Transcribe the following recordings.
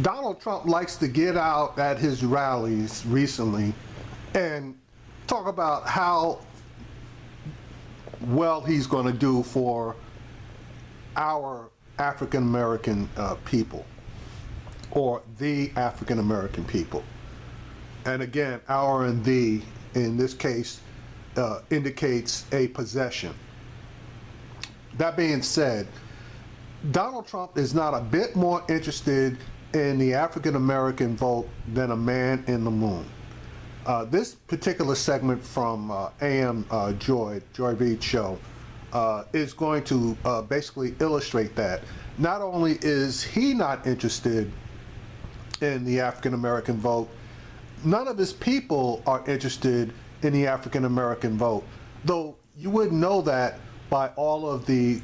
Donald Trump likes to get out at his rallies recently and talk about how well he's going to do for our African American people, or the African American people. And again, our and the in this case indicates a possession. That being said, Donald Trump is not a bit more interested in the African American vote than a man in the moon. This particular segment from AM Joy Reid's show is going to basically illustrate that. Not only is he not interested in the African American vote, none of his people are interested in the African American vote, though you wouldn't know that by all of the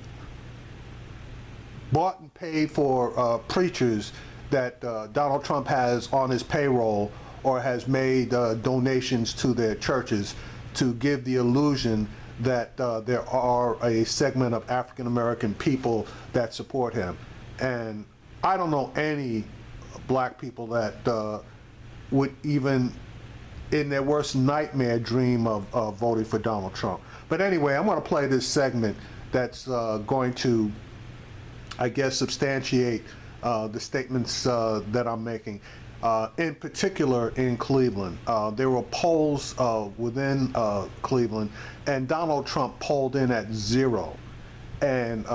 bought and paid for preachers that Donald Trump has on his payroll, or has made donations to their churches to give the illusion that there are a segment of African American people that support him. And I don't know any black people that would even in their worst nightmare dream of voting for Donald Trump. But anyway, I'm going to play this segment that's going to, I guess, substantiate the statements that I'm making. In particular in Cleveland, there were polls within Cleveland, and Donald Trump polled in at 0. And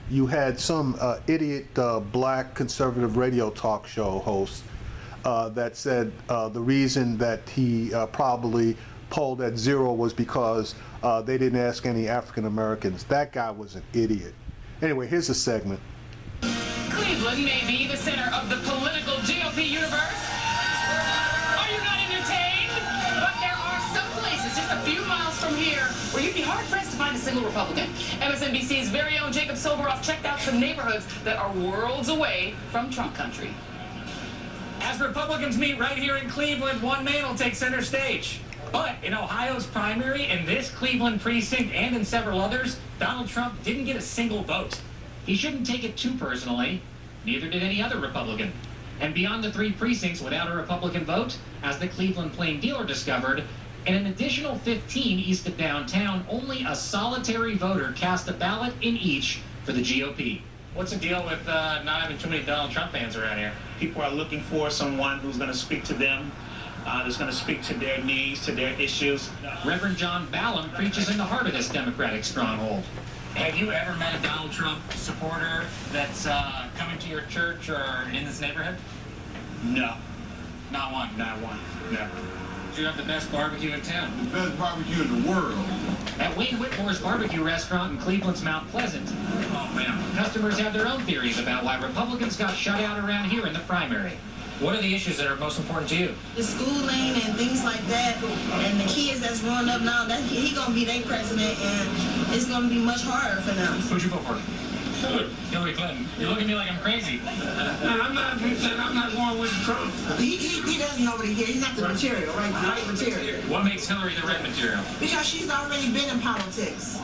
you had some idiot black conservative radio talk show host that said the reason that he probably polled at 0 was because they didn't ask any African Americans. That guy was an idiot. Anyway, here's a segment. Cleveland may be the center of the political GOP universe. Are you not entertained? But there are some places just a few miles from here where you'd be hard-pressed to find a single Republican. MSNBC's very own Jacob Soboroff checked out some neighborhoods that are worlds away from Trump country. As Republicans meet right here in Cleveland, one man will take center stage. But in Ohio's primary, in this Cleveland precinct and in several others, Donald Trump didn't get a single vote. He shouldn't take it too personally. Neither did any other Republican. And beyond the 3 precincts without a Republican vote, as the Cleveland Plain Dealer discovered, in an additional 15 east of downtown, only a solitary voter cast a ballot in each for the GOP. What's the deal with not having too many Donald Trump fans around here? People are looking for someone who's going to speak to them, that's going to speak to their needs, to their issues. Reverend John Ballum preaches in the heart of this Democratic stronghold. Have you ever met a Donald Trump supporter that's coming to your church or in this neighborhood? No. Not one? Not one. Never. You have the best barbecue in town. The best barbecue in the world. At Wayne Whitmore's barbecue restaurant in Cleveland's Mount Pleasant. Oh, man. Customers have their own theories about why Republicans got shut out around here in the primary. What are the issues that are most important to you? The schooling and things like that, and the kids that's growing up now, that he gonna be their president, and it's gonna be much harder for them. Who'd you vote for? Hillary Clinton. You look at me like I'm crazy. I'm not going with Trump. He doesn't know what he hears. He's not the material, right material. What makes Hillary the right material? Because she's already been in politics.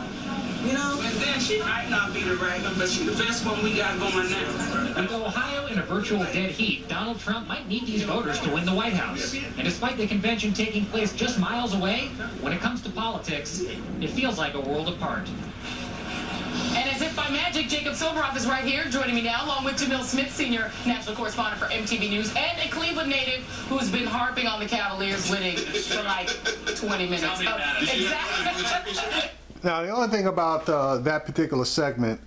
You know? And then she might not be the right one, but she's the best one we got going now. With Ohio in a virtual dead heat, Donald Trump might need these voters to win the White House. And despite the convention taking place just miles away, when it comes to politics, it feels like a world apart. And as if by magic, Jacob Soboroff is right here, joining me now, along with Jamil Smith, senior national correspondent for MTV News, and a Cleveland native who's been harping on the Cavaliers winning for like 20 minutes. Tell me about it. Exactly. Now, the only thing about that particular segment,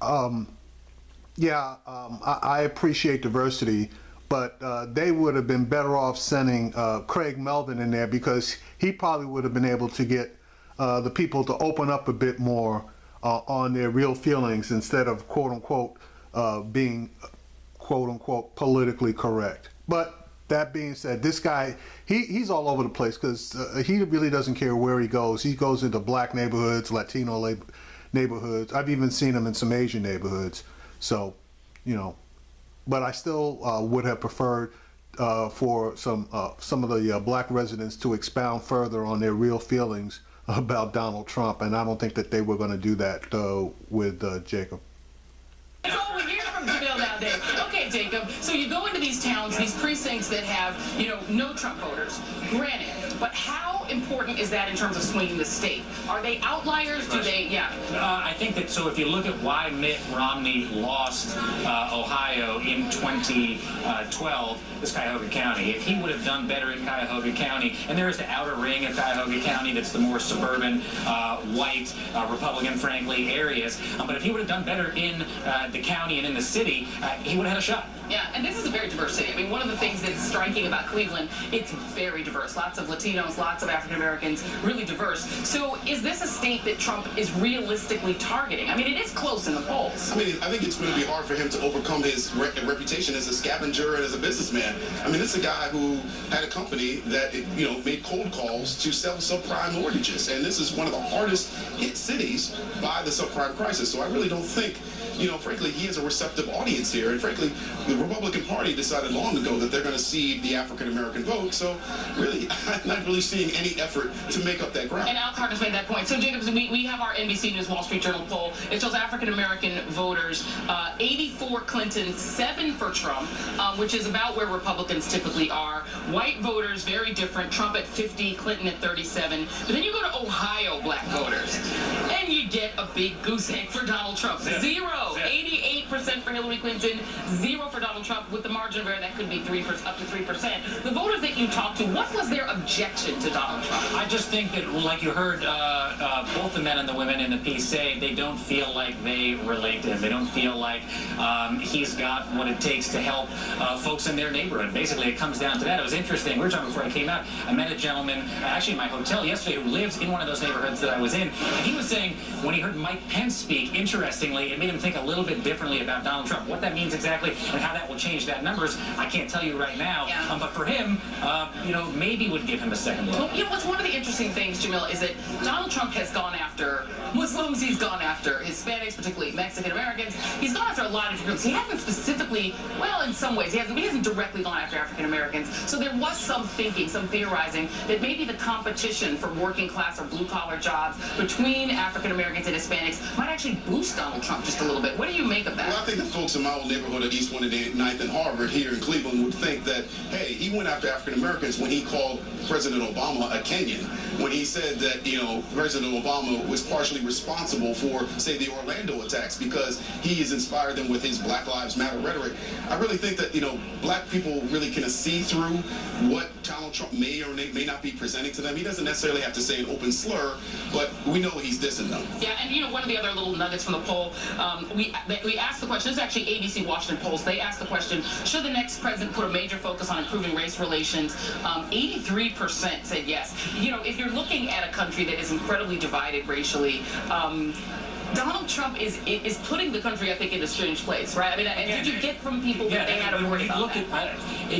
I appreciate diversity, but they would have been better off sending Craig Melvin in there, because he probably would have been able to get the people to open up a bit more on their real feelings, instead of quote-unquote being quote-unquote politically correct. But that being said, this guy, he's all over the place, because he really doesn't care where he goes. He goes into black neighborhoods, Latino neighborhoods. I've even seen him in some Asian neighborhoods. So, you know, but I still would have preferred for some of the black residents to expound further on their real feelings about Donald Trump, and I don't think that they were going to do that with Jacob. That's all we hear from Jamil nowadays. Okay, Jacob. So you go into these towns, these precincts that have, no Trump voters. Granted, but how important is that in terms of swinging the state? Are they outliers? Do they? Yeah. I think that, so if you look at why Mitt Romney lost Ohio in 2012, is Cuyahoga County. If he would have done better in Cuyahoga County, and there is the outer ring of Cuyahoga County that's the more suburban, white, Republican, frankly, areas, but if he would have done better in the county and in the city, he would have had a shot. Yeah, and this is a very diverse city. I mean, one of the things that's striking about Cleveland, it's very diverse. Lots of Latinos, lots of African Americans, really diverse. So is this a state that Trump is realistically targeting? I mean, it is close in the polls. I mean, I think it's going to be hard for him to overcome his reputation as a scavenger and as a businessman. I mean, it's a guy who had a company that, made cold calls to sell subprime mortgages. And this is one of the hardest hit cities by the subprime crisis. So I really don't think, frankly, he has a receptive audience here. And frankly, the Republican Party decided long ago that they're going to cede the African-American vote. So really, I'm not really seeing any effort to make up that ground. And Al Carter's made that point. So, Jacobs, we have our NBC News Wall Street Journal poll. It shows African-American voters, 84 Clinton, 7 for Trump, which is about where Republicans typically are. White voters, very different. Trump at 50, Clinton at 37. But then you go to Ohio black voters, and you get a big goose egg for Donald Trump. 0. 88% for Hillary Clinton, 0 for Donald Trump, with the margin of error that could be up to 3%. The voters that you talked to, what was their objection to Donald Trump? I just think that, like you heard both the men and the women in the piece say, they don't feel like they relate to him. They don't feel like he's got what it takes to help folks in their neighborhood. Basically, it comes down to that. It was interesting. We were talking before I came out. I met a gentleman, actually in my hotel yesterday, who lives in one of those neighborhoods that I was in. And he was saying, when he heard Mike Pence speak, interestingly, it made him think a little bit differently about Donald Trump. What that means exactly and how that will change that numbers, I can't tell you right now. Yeah. But for him, maybe would give him a second look. Well, what's one of the interesting things, Jamil, is that Donald Trump has gone after Muslims, he's gone after Hispanics, particularly Mexican Americans. He's gone after a lot of different groups. He hasn't specifically, well, in some ways, he hasn't directly gone after African Americans. So there was some thinking, some theorizing that maybe the competition for working class or blue collar jobs between African Americans and Hispanics might actually boost Donald Trump just a little bit. What do you make of that? Well, I think the folks in my old neighborhood at East 109th and Harvard here in Cleveland would think that, hey, he went after African Americans when he called President Obama a Kenyan, when he said that, President Obama was partially responsible for, say, the Orlando attacks because he has inspired them with his Black Lives Matter rhetoric. I really think that, black people really can see through what Donald Trump may or may not be presenting to them. He doesn't necessarily have to say an open slur, but we know he's dissing them. Yeah, and one of the other little nuggets from the poll, we asked the question, this is actually ABC Washington polls, they asked the question, should the next president put a major focus on improving race relations? 83% said yes. If you're looking at a country that is incredibly divided racially, Donald Trump is putting the country, I think, in a strange place, right? I mean, and did you get from people that they had to worry about that?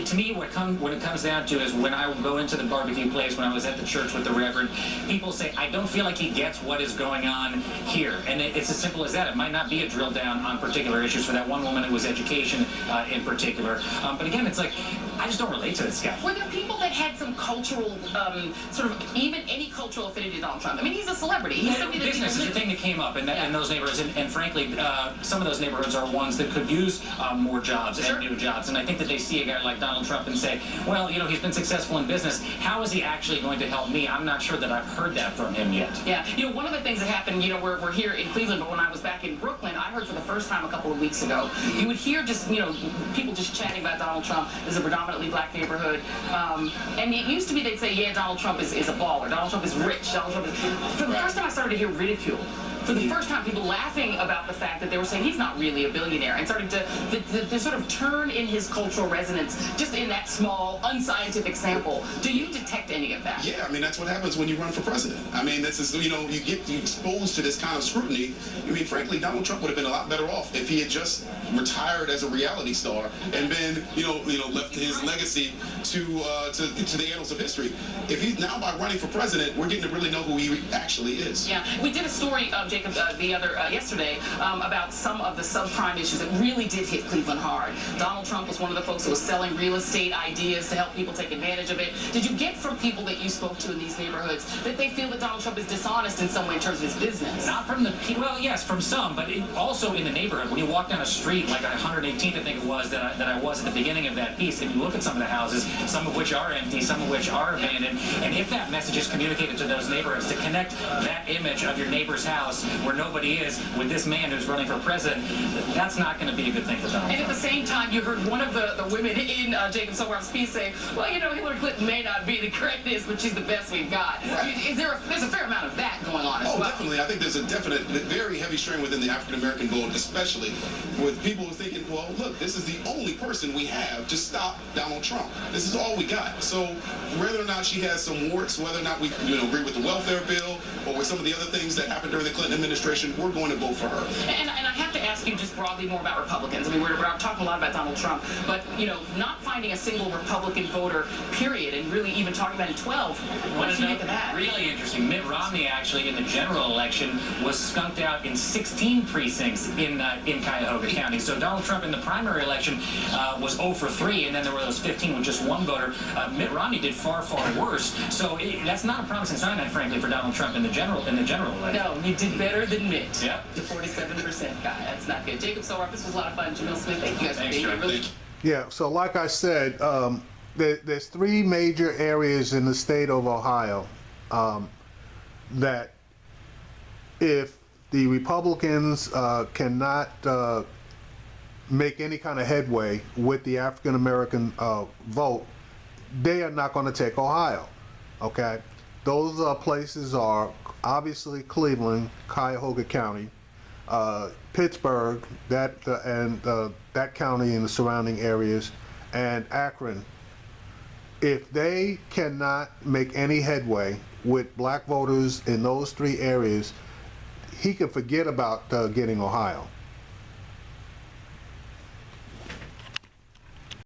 To me, what it comes down to is when I go into the barbecue place, when I was at the church with the Reverend, people say, I don't feel like he gets what is going on here. And it's as simple as that. It might not be a drill down on particular issues. For that one woman, it was education in particular. But again, it's like, I just don't relate to this guy. Were there people that had some cultural, even any cultural affinity to Donald Trump? I mean, he's a celebrity. He's somebody that business is a thing that came up in those neighborhoods, and frankly, some of those neighborhoods are ones that could use more jobs and new jobs. And I think that they see a guy like Donald Trump and say, well, he's been successful in business. How is he actually going to help me? I'm not sure that I've heard that from him yet. Yeah, one of the things that happened, we're here in Cleveland, but when I was back in Brooklyn, I heard for the first time a couple of weeks ago, you would hear just, people just chatting about Donald Trump. This is a predominantly black neighborhood. And it used to be they'd say, yeah, Donald Trump is a baller. Donald Trump is rich. Donald Trump is... For the first time I started to hear ridicule. For the first time, people laughing about the fact that they were saying he's not really a billionaire, and starting to sort of turn in his cultural resonance just in that small, unscientific sample. Do you detect any of that? Yeah, I mean, that's what happens when you run for president. I mean, this is, you get exposed to this kind of scrutiny. I mean, frankly, Donald Trump would have been a lot better off if he had just retired as a reality star and been, left his legacy to the annals of history. If he's now, by running for president, we're getting to really know who he actually is. Yeah, we did a story, Jacob, yesterday about some of the subprime issues that really did hit Cleveland hard. Donald Trump was one of the folks who was selling real estate ideas to help people take advantage of it. Did you get from people that you spoke to in these neighborhoods that they feel that Donald Trump is dishonest in some way in terms of his business? Not from the people, well, yes, from some, but also in the neighborhood. When you walk down a street like 118th, I think it was, that I was at the beginning of that piece, and you look at some of the houses, some of which are empty, some of which are abandoned, and if that message is communicated to those neighborhoods to connect that image of your neighbor's house where nobody is with this man who's running for president, that's not going to be a good thing for Donald Trump. And at the same time, you heard one of the women in Jacob Sowar's piece say, well, you know, Hillary Clinton may not be the correctest, but she's the best we've got. Right. There's a fair amount of that going on as well. Definitely. I think there's a definite, very heavy strain within the African-American vote, especially with people who are thinking, well, look, this is the only person we have to stop Donald Trump. This is all we got. So whether or not she has some warts, whether or not we agree with the welfare bill or with some of the other things that happened during the Clinton administration, we're going to vote for her. And I have to ask you just broadly more about Republicans. I mean, we're talking a lot about Donald Trump, but, you know, not finding a single Republican voter, period, and really even talking about in 12. What did you make of that? Really interesting. Mitt Romney, actually, in the general election, was skunked out in 16 precincts in Cuyahoga County. So Donald Trump in the primary election was 0 for 3, and then there were those 15 with just one voter. Mitt Romney did far, far worse. So that's not a promising sign, frankly, for Donald Trump in the general election. No, you did better than Mitt. Yep. The 47% guy. That's not good. Jacob Sowar, this was a lot of fun. Jamil Smith, thank you guys for being here. Really. Yeah, so like I said, there's three major areas in the state of Ohio that if the Republicans cannot make any kind of headway with the African American vote, they are not going to take Ohio. Okay, those places are obviously Cleveland, Cuyahoga County, Pittsburgh, that county and the surrounding areas, and Akron. If they cannot make any headway with black voters in those three areas, he can forget about getting Ohio.